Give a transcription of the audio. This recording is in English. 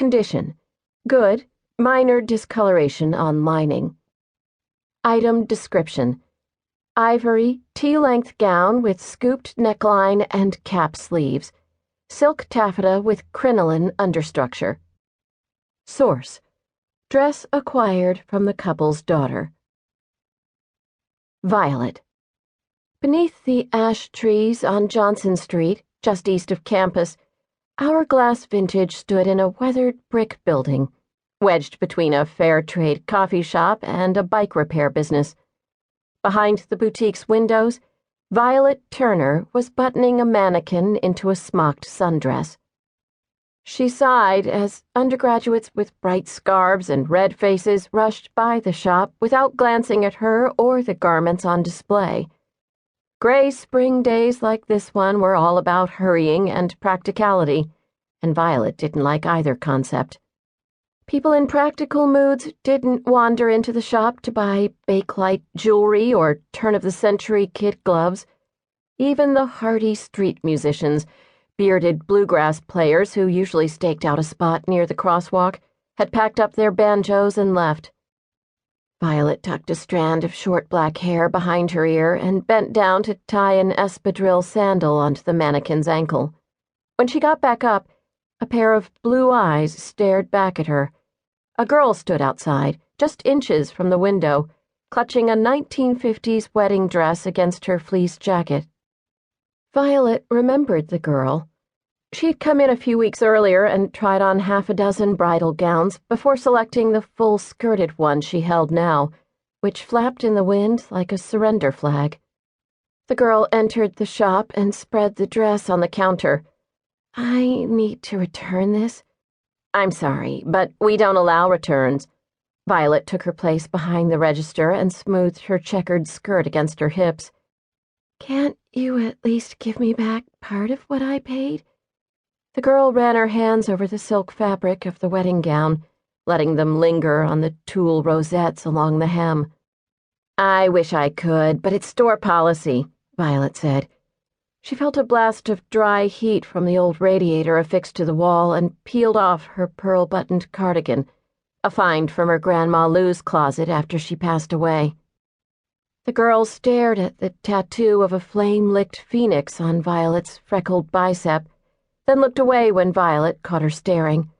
Condition: good, minor discoloration on lining. Item description: ivory, tea-length gown with scooped neckline and cap sleeves. Silk taffeta with crinoline understructure. Source: dress acquired from the couple's daughter. Violet. Beneath the ash trees on Johnson Street, just east of campus, Hourglass Vintage stood in a weathered brick building, wedged between a fair trade coffee shop and a bike repair business. Behind the boutique's windows, Violet Turner was buttoning a mannequin into a smocked sundress. She sighed as undergraduates with bright scarves and red faces rushed by the shop without glancing at her or the garments on display. Gray spring days like this one were all about hurrying and practicality, and Violet didn't like either concept. People in practical moods didn't wander into the shop to buy Bakelite jewelry or turn-of-the-century kid gloves. Even the hardy street musicians, bearded bluegrass players who usually staked out a spot near the crosswalk, had packed up their banjos and left. Violet tucked a strand of short black hair behind her ear and bent down to tie an espadrille sandal onto the mannequin's ankle. When she got back up, a pair of blue eyes stared back at her. A girl stood outside, just inches from the window, clutching a 1950s wedding dress against her fleece jacket. Violet remembered the girl. She had come in a few weeks earlier and tried on half a dozen bridal gowns before selecting the full-skirted one she held now, which flapped in the wind like a surrender flag. The girl entered the shop and spread the dress on the counter. "I need to return this." "I'm sorry, but we don't allow returns." Violet took her place behind the register and smoothed her checkered skirt against her hips. "Can't you at least give me back part of what I paid?" The girl ran her hands over the silk fabric of the wedding gown, letting them linger on the tulle rosettes along the hem. "I wish I could, but it's store policy," Violet said. She felt a blast of dry heat from the old radiator affixed to the wall and peeled off her pearl-buttoned cardigan, a find from her Grandma Lou's closet after she passed away. The girl stared at the tattoo of a flame-licked phoenix on Violet's freckled bicep, then looked away when Violet caught her staring.